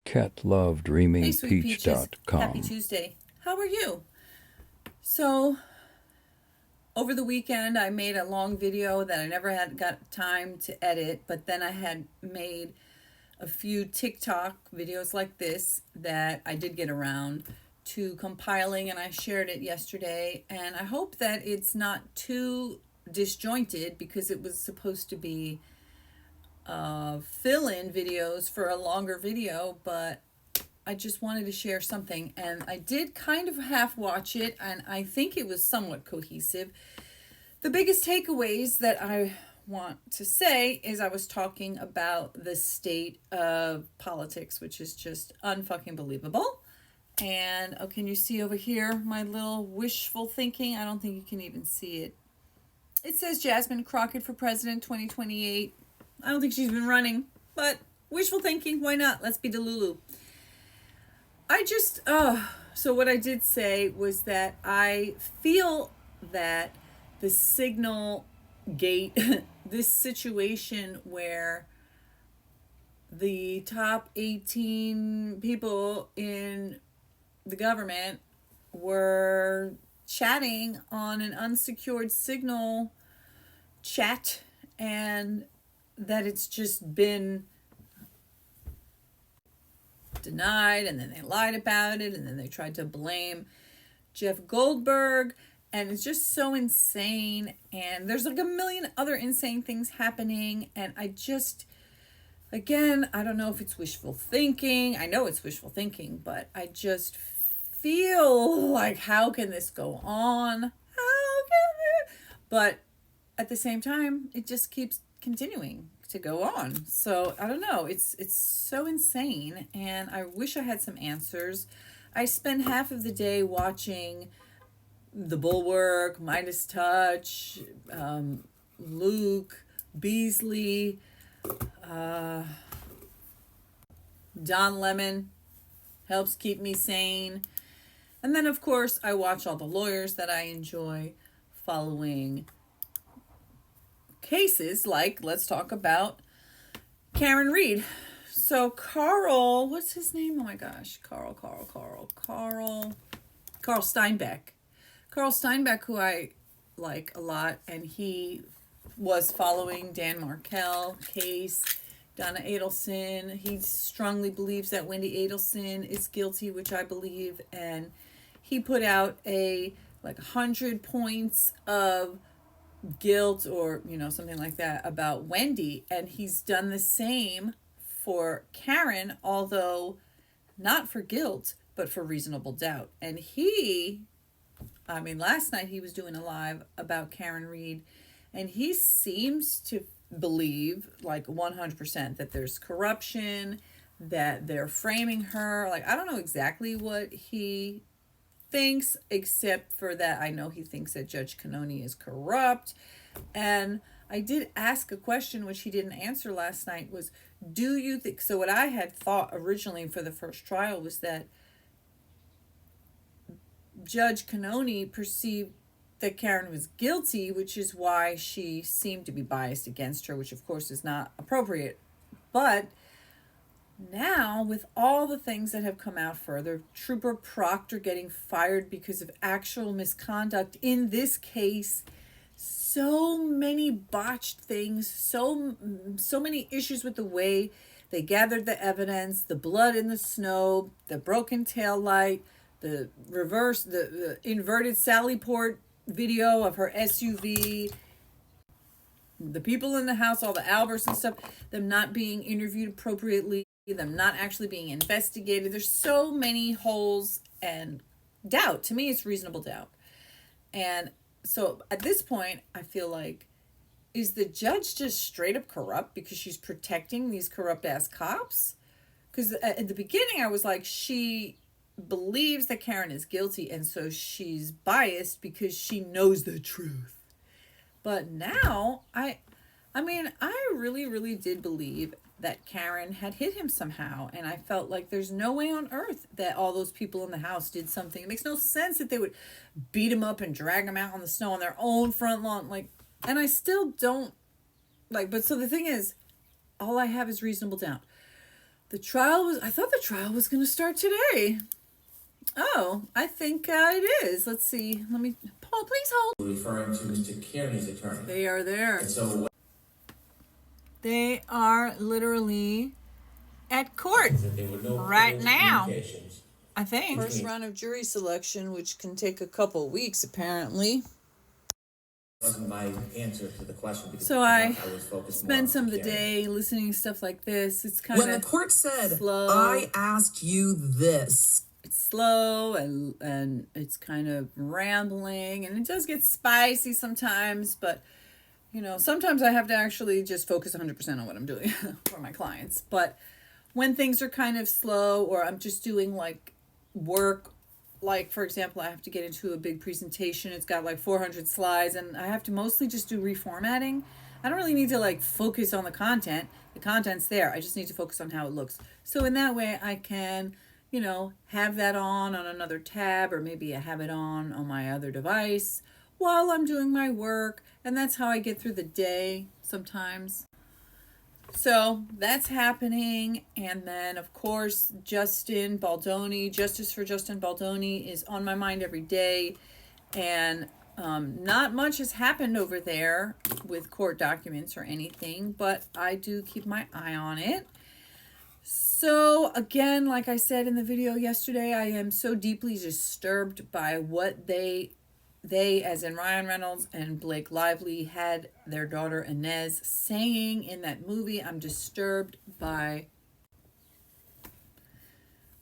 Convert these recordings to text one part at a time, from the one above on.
Cat loved Hey, sweet peaches. Happy dreamingpeach.com. Tuesday. How are you? So, over the weekend, I made a long video that I never had got time to edit, but then I had made a few TikTok videos like this that I did get around to compiling, and I shared it yesterday. And I hope that it's not too disjointed because it was supposed to be fill-in videos for a longer video, but I just wanted to share something, and I did kind of half watch it, and I think it was somewhat cohesive. The biggest takeaways that I want to say is I was talking about the state of politics, which is just unfucking believable. And oh, can you see over here my little wishful thinking? I don't think you can even see it. It says Jasmine Crockett for president 2028. I don't think she's been running, but wishful thinking, why not? Let's be Delulu. So what I did say was that I feel that the signal gate, this situation where the top 18 people in the government were chatting on an unsecured signal chat, and that it's just been denied, and then they lied about it, and then they tried to blame Jeff Goldberg, and it's just so insane. And there's like a million other insane things happening, and I just, again, I don't know if it's wishful thinking. I know it's wishful thinking, but I just feel like, how can this go on? How can it? But at the same time, it just keeps continuing to go on. So I don't know. It's so insane, and I wish I had some answers. I spend half of the day watching The Bulwark, Midas Touch, Luke, Beasley, Don Lemon helps keep me sane. And then, of course, I watch all the lawyers that I enjoy following cases like, let's talk about Karen Read. So Carl, what's his name? Oh my gosh, Carl Steinbeck. Carl Steinbeck, who I like a lot, and he was following Dan Markel case, Donna Adelson. He strongly believes that Wendy Adelson is guilty, which I believe, and he put out a 100 points of guilt, or something like that, about Wendy, and he's done the same for Karen, although not for guilt but for reasonable doubt. And last night he was doing a live about Karen Read, and he seems to believe 100% that there's corruption, that they're framing her. I don't know exactly what he thinks, except for that I know he thinks that Judge Cannone is corrupt. And I did ask a question which he didn't answer last night, was, do you think, so what I had thought originally for the first trial was that Judge Cannone perceived that Karen was guilty, which is why she seemed to be biased against her, which of course is not appropriate. But now, with all the things that have come out further, Trooper Proctor getting fired because of actual misconduct in this case, so many botched things, so many issues with the way they gathered the evidence, the blood in the snow, the broken tail light, the inverted Sally Port video of her SUV, the people in the house, all the Alberts and stuff, them not being interviewed appropriately, them not actually being investigated. There's so many holes and doubt. To me, it's reasonable doubt. And so at this point, I feel like, is the judge just straight up corrupt because she's protecting these corrupt ass cops? Because at the beginning, I was like, she believes that Karen is guilty, and so she's biased because she knows the truth. But now, I really, really did believe that Karen had hit him somehow, and I felt like there's no way on earth that all those people in the house did something. It makes no sense that they would beat him up and drag him out on the snow on their own front lawn. And I still don't, but so the thing is, all I have is reasonable doubt. I thought the trial was going to start today. Oh, I think it is. Let's see. Paul, please hold. Referring to Mr. Kearney's attorney. They are there. And so they are literally at court right now, I think. First round of jury selection, which can take a couple weeks, apparently. Wasn't my answer to the question because so I was focused spend some of the day listening to stuff like this. It's kind of when the court said, slow. I asked you this. It's slow and it's kind of rambling, and it does get spicy sometimes, but sometimes I have to actually just focus 100% on what I'm doing for my clients. But when things are kind of slow, or I'm just doing like work, like for example, I have to get into a big presentation. It's got like 400 slides, and I have to mostly just do reformatting. I don't really need to like focus on the content. The content's there. I just need to focus on how it looks. So in that way, I can, have that on another tab, or maybe I have it on my other device while I'm doing my work. And that's how I get through the day sometimes. So that's happening. And then, of course, Justice for Justin Baldoni is on my mind every day. And not much has happened over there with court documents or anything, but I do keep my eye on it. So again, like I said in the video yesterday, I am so deeply disturbed by what they as in Ryan Reynolds and Blake Lively had their daughter Inez saying in that movie. I'm disturbed by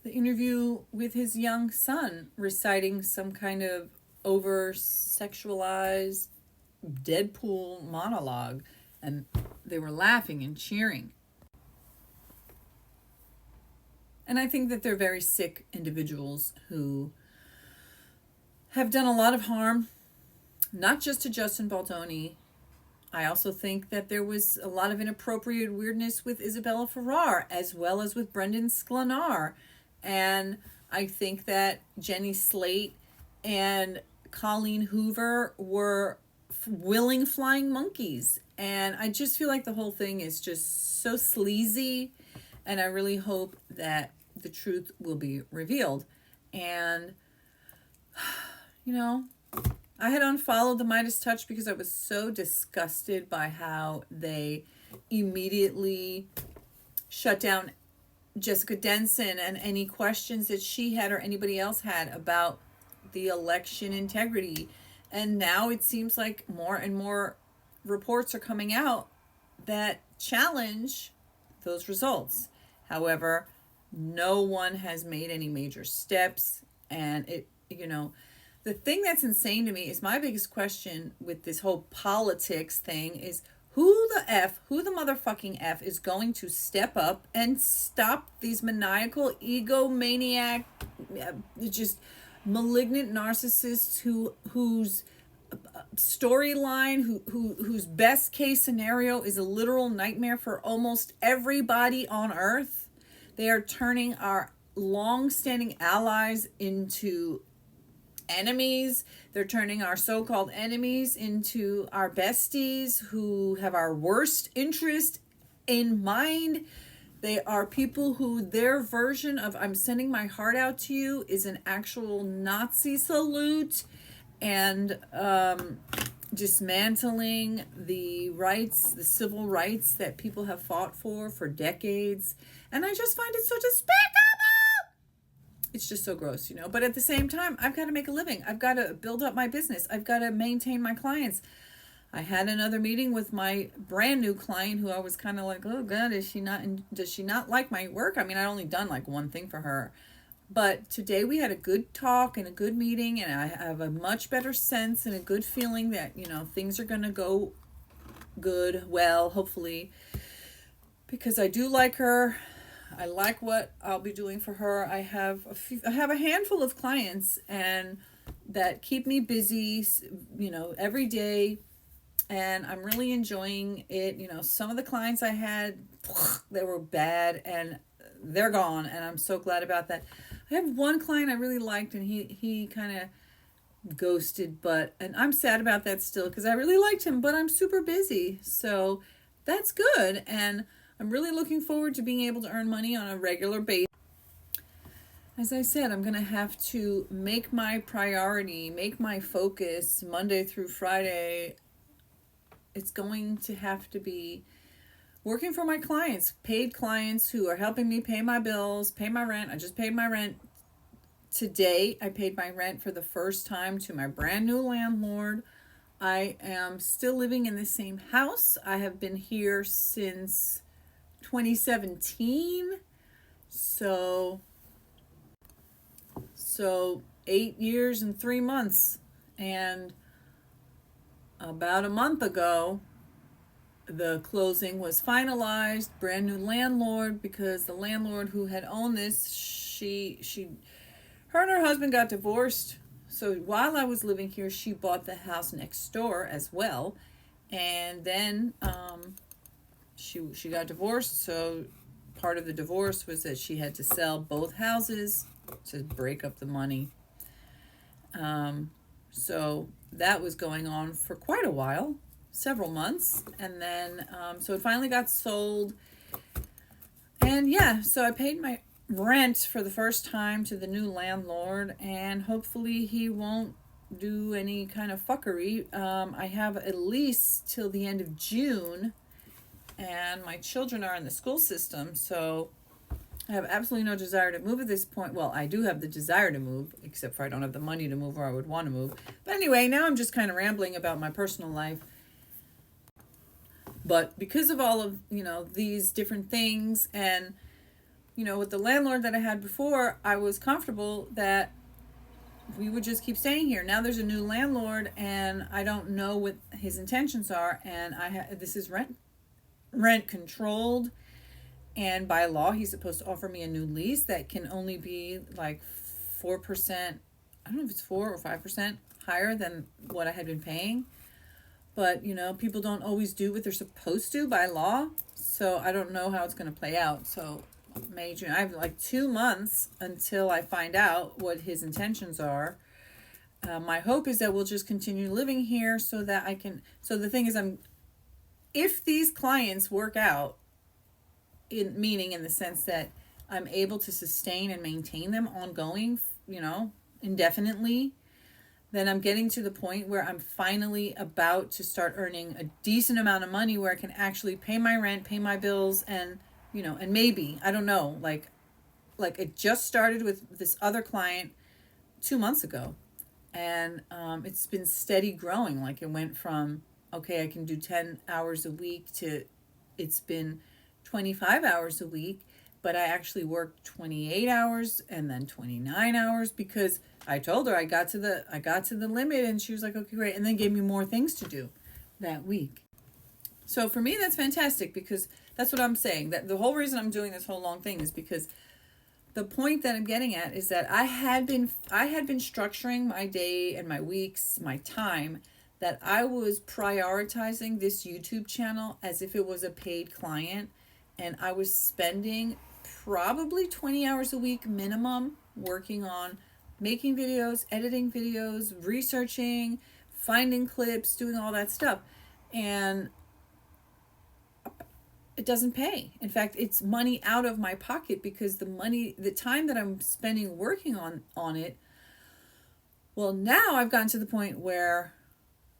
the interview with his young son reciting some kind of over-sexualized Deadpool monologue, and they were laughing and cheering. And I think that they're very sick individuals who have done a lot of harm, not just to Justin Baldoni. I also think that there was a lot of inappropriate weirdness with Isabella Ferrar, as well as with Brendan Sklenar. And I think that Jenny Slate and Colleen Hoover were willing flying monkeys. And I just feel like the whole thing is just so sleazy. And I really hope that the truth will be revealed. And I had unfollowed the Midas Touch because I was so disgusted by how they immediately shut down Jessica Denson and any questions that she had or anybody else had about the election integrity. And now it seems like more and more reports are coming out that challenge those results. However, no one has made any major steps, and the thing that's insane to me is my biggest question with this whole politics thing is who the motherfucking F is going to step up and stop these maniacal, egomaniac, just malignant narcissists whose storyline, whose best case scenario is a literal nightmare for almost everybody on earth. They are turning our long-standing allies into enemies. They're turning our so-called enemies into our besties who have our worst interest in mind. They are people who their version of "I'm sending my heart out to you" is an actual Nazi salute, and dismantling the civil rights that people have fought for decades. And I just find it so despicable. It's just so gross, But at the same time, I've got to make a living. I've got to build up my business. I've got to maintain my clients. I had another meeting with my brand new client who I was kind of like, oh God, does she not like my work? I mean, I'd only done like one thing for her. But today we had a good talk and a good meeting, and I have a much better sense and a good feeling that, things are going to go well, hopefully, because I do like her. I like what I'll be doing for her. I have a handful of clients and that keep me busy, every day, and I'm really enjoying it. Some of the clients I had, they were bad and they're gone, and I'm so glad about that. I have one client I really liked, and he kind of ghosted, and I'm sad about that still because I really liked him, but I'm super busy. So that's good. And I'm really looking forward to being able to earn money on a regular basis. As I said, I'm going to have to make my priority, make my focus Monday through Friday. It's going to have to be working for my clients, paid clients who are helping me pay my bills, pay my rent. I just paid my rent today. I paid my rent for the first time to my brand new landlord. I am still living in the same house. I have been here since 2017. So 8 years and 3 months. And about a month ago, the closing was finalized. Brand new landlord, because the landlord who had owned this, her and her husband got divorced. So while I was living here, she bought the house next door as well. And then she got divorced. So part of the divorce was that she had to sell both houses to break up the money. So that was going on for quite a while, several months. And then, so it finally got sold. And yeah, so I paid my rent for the first time to the new landlord, and hopefully he won't do any kind of fuckery. I have at least till the end of June, and my children are in the school system, so I have absolutely no desire to move at this point. Well, I do have the desire to move, except for I don't have the money to move, or I would want to move. But anyway, now I'm just kind of rambling about my personal life. But because of all of, these different things, and, with the landlord that I had before, I was comfortable that we would just keep staying here. Now there's a new landlord, and I don't know what his intentions are, and this is rent controlled. And by law, he's supposed to offer me a new lease that can only be like 4%. I don't know if it's 4 or 5% higher than what I had been paying. But, people don't always do what they're supposed to by law. So I don't know how it's going to play out. So May, June, I have like 2 months until I find out what his intentions are. My hope is that we'll just continue living here so that I can. So the thing is, if these clients work out, meaning in the sense that I'm able to sustain and maintain them ongoing, indefinitely, then I'm getting to the point where I'm finally about to start earning a decent amount of money where I can actually pay my rent, pay my bills, and, and maybe, I don't know, like it just started with this other client 2 months ago. And it's been steady growing. Like it went from, okay, I can do 10 hours a week to it's been 25 hours a week, but I actually worked 28 hours and then 29 hours because I told her I got to the limit, and she was like, okay, great, and then gave me more things to do that week. So for me, that's fantastic, because that's what I'm saying, that the whole reason I'm doing this whole long thing is because the point that I'm getting at is that I had been structuring my day and my weeks, my time, that I was prioritizing this YouTube channel as if it was a paid client. And I was spending probably 20 hours a week minimum working on making videos, editing videos, researching, finding clips, doing all that stuff. And it doesn't pay. In fact, it's money out of my pocket, because the time that I'm spending working on it, well, now I've gotten to the point where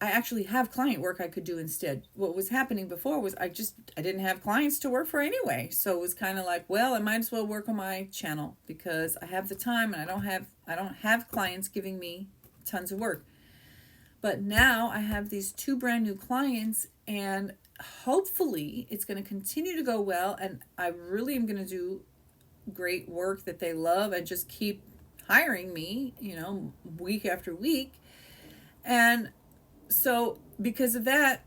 I actually have client work I could do instead. What was happening before was I didn't have clients to work for anyway. So it was kind of like, well, I might as well work on my channel because I have the time and I don't have clients giving me tons of work. But now I have these 2 brand new clients, and hopefully it's going to continue to go well, and I really am going to do great work that they love and just keep hiring me, week after week. And so because of that,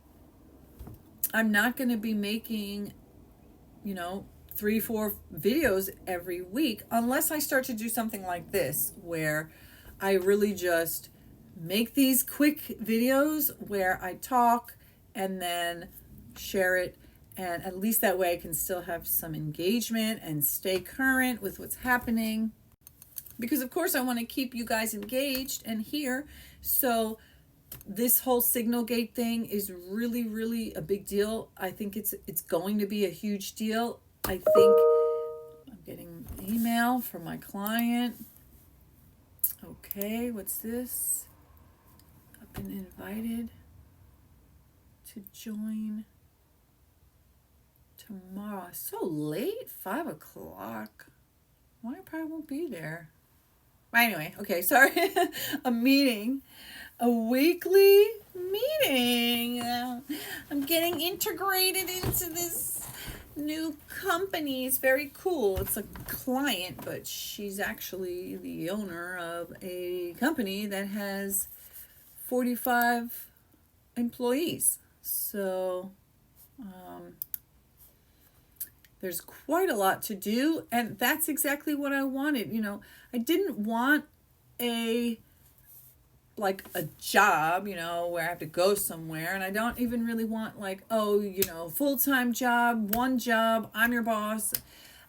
I'm not going to be making, 3-4 videos every week unless I start to do something like this, where I really just make these quick videos where I talk and then share it. And at least that way I can still have some engagement and stay current with what's happening. Because of course I want to keep you guys engaged and here. So this whole Signalgate thing is really, really a big deal. I think it's going to be a huge deal. I think I'm getting an email from my client. Okay, what's this? I've been invited to join tomorrow. It's so late, 5:00. Well, I probably won't be there. Anyway, okay, sorry. A meeting. A weekly meeting. I'm getting integrated into this new company. It's very cool. It's a client, but she's actually the owner of a company that has 45 employees. So there's quite a lot to do, and that's exactly what I wanted. You know, I didn't want a job, you know, where I have to go somewhere, and I don't even really want like, oh, you know, full-time job, one job, I'm your boss.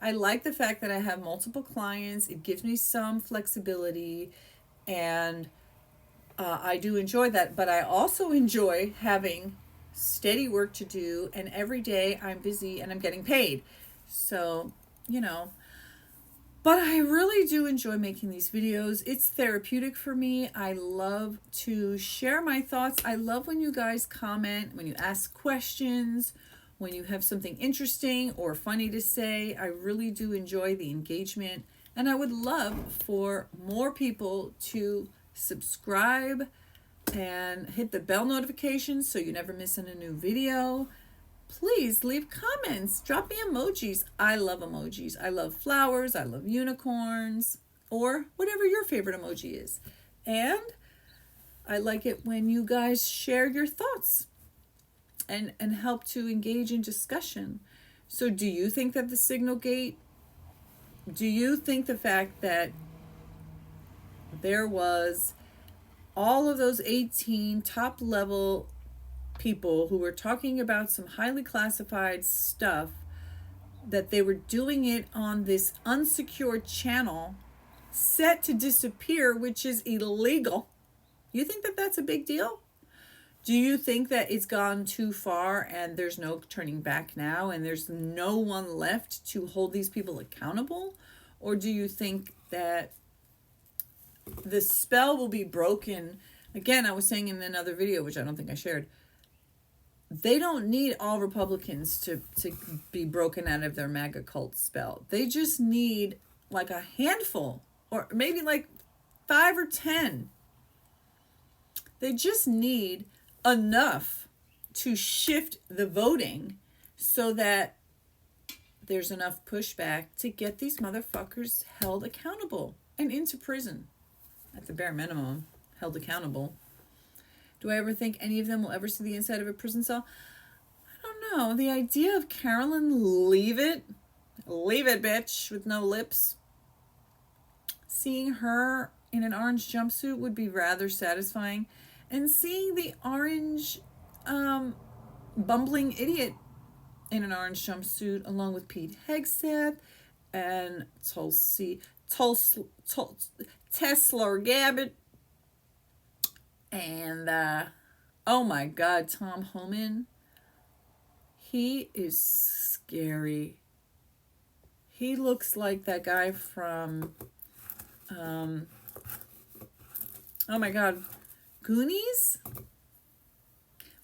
I like the fact that I have multiple clients. It gives me some flexibility, and I do enjoy that, but I also enjoy having steady work to do, and every day I'm busy and I'm getting paid. So, you know, but I really do enjoy making these videos. It's therapeutic for me. I love to share my thoughts. I love when you guys comment, when you ask questions, when you have something interesting or funny to say. I really do enjoy the engagement, and I would love for more people to subscribe and hit the bell notifications so you never miss a new video. Please leave comments, drop me emojis. I love emojis. I love flowers, I love unicorns, or whatever your favorite emoji is. And I like it when you guys share your thoughts and help to engage in discussion. So do you think that the Signalgate, do you think the fact that there was all of those 18 top level people who were talking about some highly classified stuff, that they were doing it on this unsecured channel set to disappear, which is illegal? You think that that's a big deal? Do you think that it's gone too far and there's no turning back now and there's no one left to hold these people accountable? Or do you think that the spell will be broken? Again, I was saying in another video, which I don't think I shared, they don't need all Republicans to be broken out of their MAGA cult spell. They just need like a handful, or maybe like 5 or 10. They just need enough to shift the voting so that there's enough pushback to get these motherfuckers held accountable and into prison. At the bare minimum, held accountable. Do I ever think any of them will ever see the inside of a prison cell? I don't know. The idea of Carolyn leave it bitch, with no lips, seeing her in an orange jumpsuit would be rather satisfying. And seeing the orange bumbling idiot in an orange jumpsuit along with Pete Hegseth and Tesla Gabbard, and oh my God, Tom Homan. He is scary. He looks like that guy from oh my God, Goonies?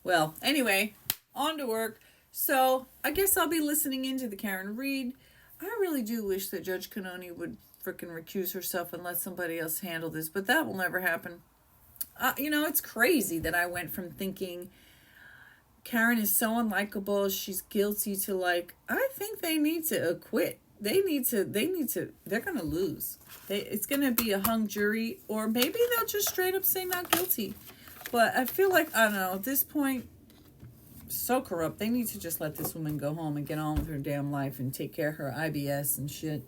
Well, anyway, on to work. So I guess I'll be listening into the Karen Read. I really do wish that Judge Cannoni would frickin' recuse herself and let somebody else handle this, but that will never happen. You know, it's crazy that I went from thinking Karen is so unlikable, she's guilty, to like, I think they need to acquit. They're going to lose. It's going to be a hung jury, or maybe they'll just straight up say not guilty. But I feel like, I don't know, at this point, so corrupt. They need to just let this woman go home and get on with her damn life and take care of her IBS and shit.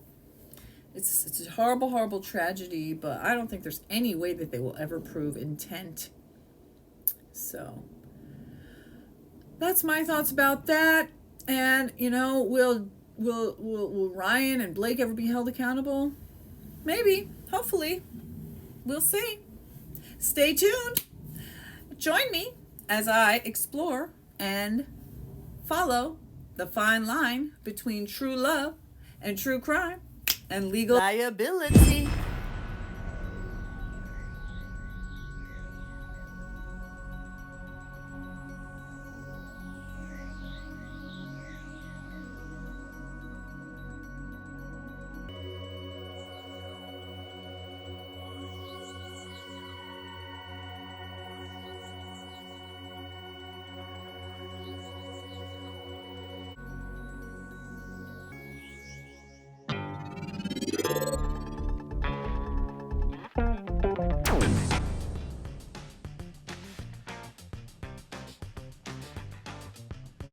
It's a horrible, horrible tragedy, but I don't think there's any way that they will ever prove intent. So that's my thoughts about that. And, you know, will Ryan and Blake ever be held accountable? Maybe. Hopefully. We'll see. Stay tuned. join me as I explore and follow the fine line between true love and true crime and legal liability.